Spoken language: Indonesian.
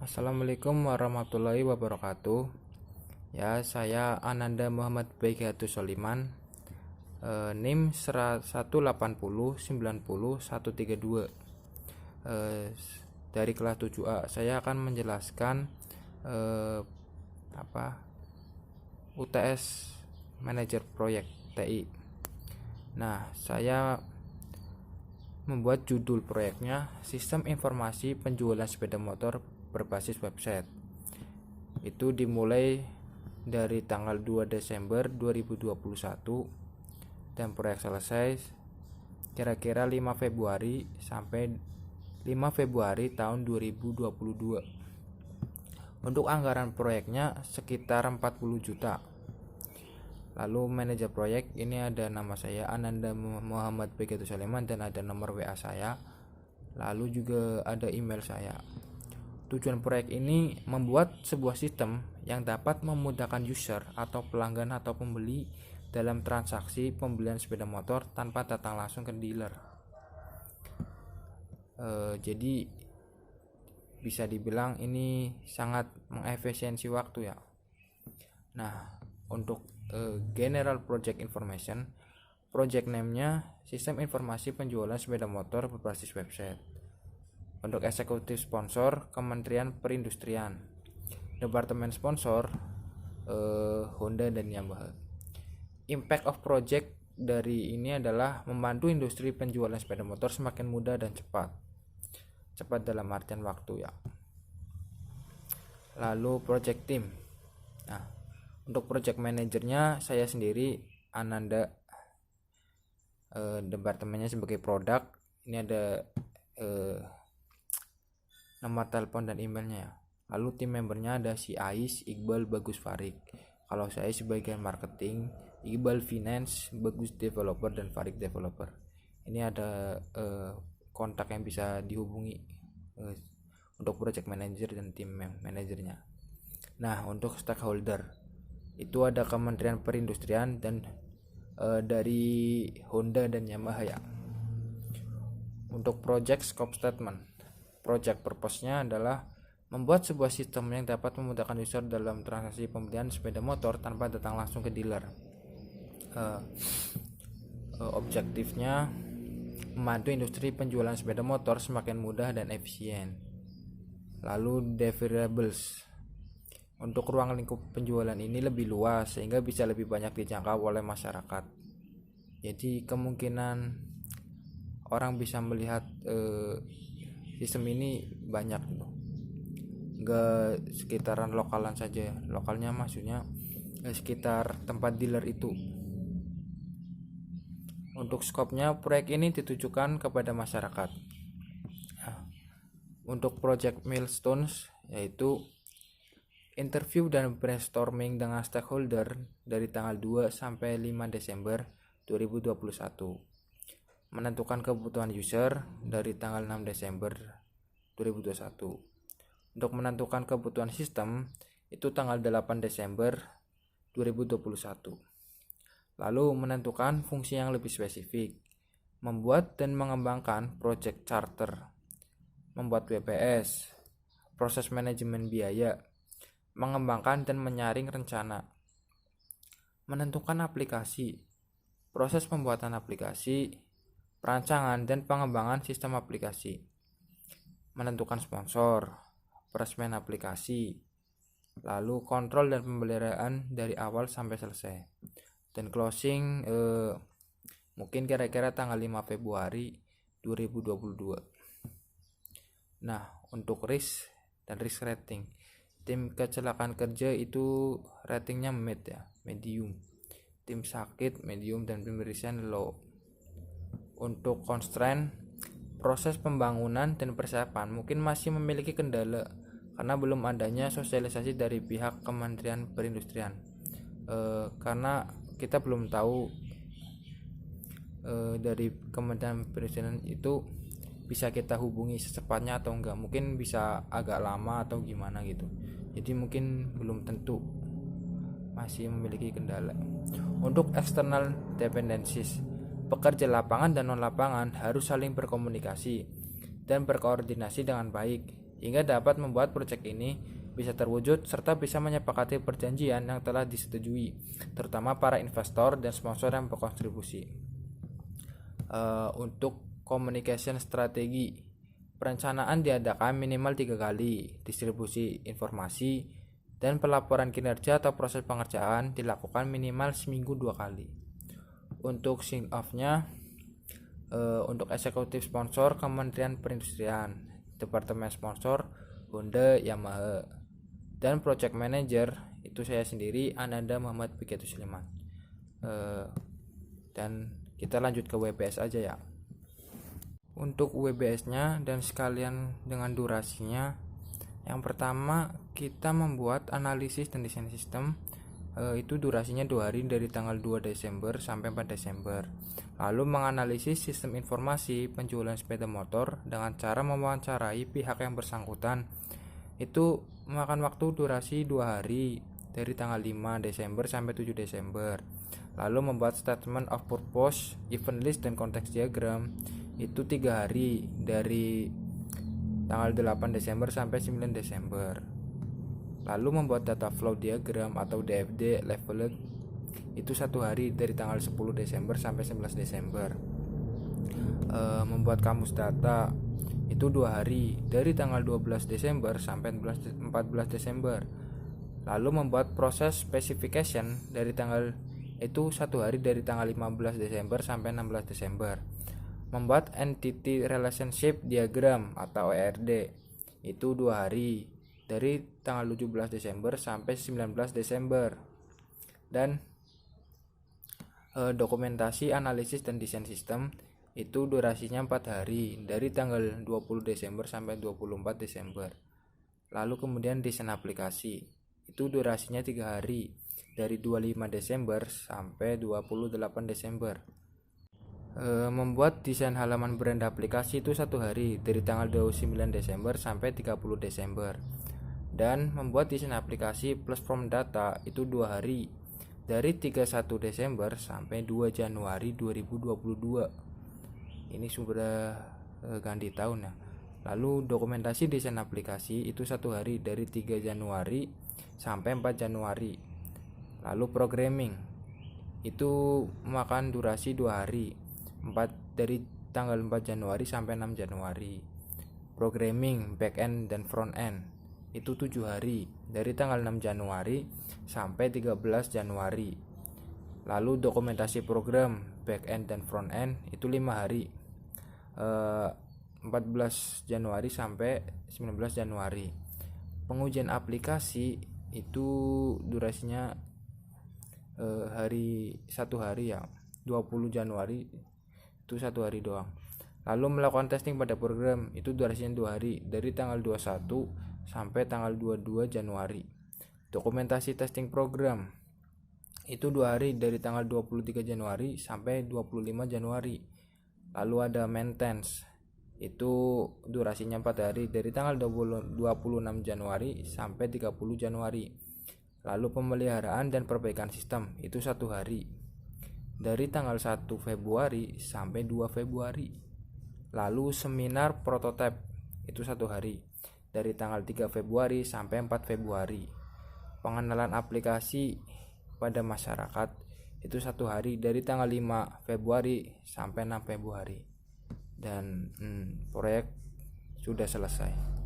Assalamualaikum warahmatullahi wabarakatuh. Ya, saya Ananda Muhammad Baigatu Soliman. NIM 180900132. Dari kelas 7A. Saya akan menjelaskan UTS Manager Proyek TI. Nah, saya membuat judul proyeknya Sistem Informasi Penjualan Sepeda Motor berbasis website. Itu dimulai dari tanggal 2 Desember 2021 dan proyek selesai kira-kira 5 Februari sampai 5 Februari tahun 2022. Untuk anggaran proyeknya sekitar 40 juta. Lalu manajer proyek ini ada nama saya Ananda Muhammad Baigatu Soliman dan ada nomor WA saya. Lalu juga ada email saya. Tujuan proyek ini membuat sebuah sistem yang dapat memudahkan user atau pelanggan atau pembeli dalam transaksi pembelian sepeda motor tanpa datang langsung ke dealer. Jadi bisa dibilang ini sangat mengefisiensi waktu ya. Nah, untuk General Project Information, project name-nya Sistem Informasi Penjualan Sepeda Motor berbasis website. Untuk eksekutif sponsor Kementerian Perindustrian. Departemen sponsor Honda dan Yamaha. Impact of project dari ini adalah membantu industri penjualan sepeda motor semakin mudah dan cepat. Cepat dalam artian waktu ya. Lalu project team. Nah, untuk project manajernya saya sendiri Ananda. Departemennya sebagai produk. Ini ada nomor telepon dan emailnya ya. Lalu tim membernya ada si Ais, Iqbal, Bagus, Farik. Kalau saya sebagai marketing, Iqbal Finance, Bagus developer dan Farik developer. Ini ada kontak yang bisa dihubungi untuk project manager dan tim manajernya. Nah, untuk stakeholder itu ada Kementerian Perindustrian dan dari Honda dan Yamaha ya. Untuk project scope statement, project purpose-nya adalah membuat sebuah sistem yang dapat memudahkan user dalam transaksi pembelian sepeda motor tanpa datang langsung ke dealer. Objektifnya membantu industri penjualan sepeda motor semakin mudah dan efisien. Lalu deliverables, untuk ruang lingkup penjualan ini lebih luas sehingga bisa lebih banyak dijangkau oleh masyarakat. Jadi kemungkinan orang bisa melihat sistem ini banyak gitu. Enggak sekitaran lokalan saja. Lokalnya maksudnya sekitar tempat dealer itu. Untuk skopnya proyek ini ditujukan kepada masyarakat. Nah, untuk project milestones yaitu interview dan brainstorming dengan stakeholder dari tanggal 2 sampai 5 Desember 2021. Menentukan kebutuhan user dari tanggal 6 Desember 2021. Untuk menentukan kebutuhan sistem itu tanggal 8 Desember 2021. Lalu menentukan fungsi yang lebih spesifik, membuat dan mengembangkan project charter, membuat WPS, proses manajemen biaya, mengembangkan dan menyaring rencana, menentukan aplikasi, proses pembuatan aplikasi, perancangan dan pengembangan sistem aplikasi, menentukan sponsor, peresmian aplikasi, lalu kontrol dan pemeliharaan dari awal sampai selesai, dan closing mungkin kira-kira tanggal 5 Februari 2022. Nah, untuk risk dan risk rating, tim kecelakaan kerja itu ratingnya medium, tim sakit medium, dan pemeriksaan low. Untuk constraint, proses pembangunan dan persiapan mungkin masih memiliki kendala karena belum adanya sosialisasi dari pihak Kementerian Perindustrian. Karena kita belum tahu dari Kementerian Perindustrian itu bisa kita hubungi secepatnya atau enggak, mungkin bisa agak lama atau gimana gitu. Jadi mungkin belum tentu, masih memiliki kendala. Untuk external dependencies, pekerja lapangan dan non lapangan harus saling berkomunikasi dan berkoordinasi dengan baik hingga dapat membuat proyek ini bisa terwujud serta bisa menyepakati perjanjian yang telah disetujui, terutama para investor dan sponsor yang berkontribusi. Untuk communication strategi, perencanaan diadakan minimal 3 kali, distribusi informasi dan pelaporan kinerja atau proses pengerjaan dilakukan minimal seminggu 2 kali. Untuk sign off-nya, untuk eksekutif sponsor Kementerian Perindustrian, departemen sponsor Honda Yamaha, dan project manager itu saya sendiri, Ananda Muhammad Bikatu Suleman. Dan kita lanjut ke WBS aja ya. Untuk WBS-nya dan sekalian dengan durasinya, yang pertama kita membuat analisis dan desain sistem, itu durasinya 2 hari dari tanggal 2 Desember sampai 4 Desember. Lalu menganalisis sistem informasi penjualan sepeda motor dengan cara mewawancarai pihak yang bersangkutan, itu memakan waktu durasi 2 hari dari tanggal 5 Desember sampai 7 Desember. Lalu membuat statement of purpose, event list, dan konteks diagram, itu 3 hari dari tanggal 8 Desember sampai 9 Desember. Lalu membuat data flow diagram atau DFD leveled, itu 1 hari dari tanggal 10 Desember sampai 11 Desember. Membuat kamus data itu 2 hari dari tanggal 12 Desember sampai 14 Desember. Lalu membuat proses specification dari tanggal itu 1 hari dari tanggal 15 Desember sampai 16 Desember. Membuat entity relationship diagram atau ERD itu 2 hari dari tanggal 17 Desember sampai 19 Desember. Dan dokumentasi analisis dan desain sistem itu durasinya 4 hari dari tanggal 20 Desember sampai 24 Desember. Lalu kemudian desain aplikasi itu durasinya 3 hari dari 25 Desember sampai 28 Desember. Membuat desain halaman brand aplikasi itu 1 hari dari tanggal 29 Desember sampai 30 Desember. Dan membuat desain aplikasi plus form data itu 2 hari dari 31 Desember sampai 2 Januari 2022. Ini sudah ganti tahun ya. Lalu dokumentasi desain aplikasi itu 1 hari dari 3 Januari sampai 4 Januari. Lalu programming itu memakan durasi 2 hari, 4 dari tanggal 4 Januari sampai 6 Januari. Programming back-end dan front-end itu 7 hari dari tanggal 6 Januari sampai 13 Januari. Lalu dokumentasi program back-end dan front-end itu 5 hari, 14 Januari sampai 19 Januari. Pengujian aplikasi itu durasinya hari 1 hari ya, 20 Januari itu 1 hari doang. Lalu melakukan testing pada program itu durasinya 2 hari dari tanggal 21 sampai tanggal 22 Januari. Dokumentasi testing program itu 2 hari dari tanggal 23 Januari sampai 25 Januari. Lalu ada maintenance itu durasinya 4 hari dari tanggal 26 Januari sampai 30 Januari. Lalu pemeliharaan dan perbaikan sistem itu 1 hari dari tanggal 1 Februari sampai 2 Februari. Lalu seminar prototipe itu 1 hari dari tanggal 3 Februari sampai 4 Februari. Pengenalan aplikasi pada masyarakat itu 1 hari dari tanggal 5 Februari sampai 6 Februari. Dan proyek sudah selesai.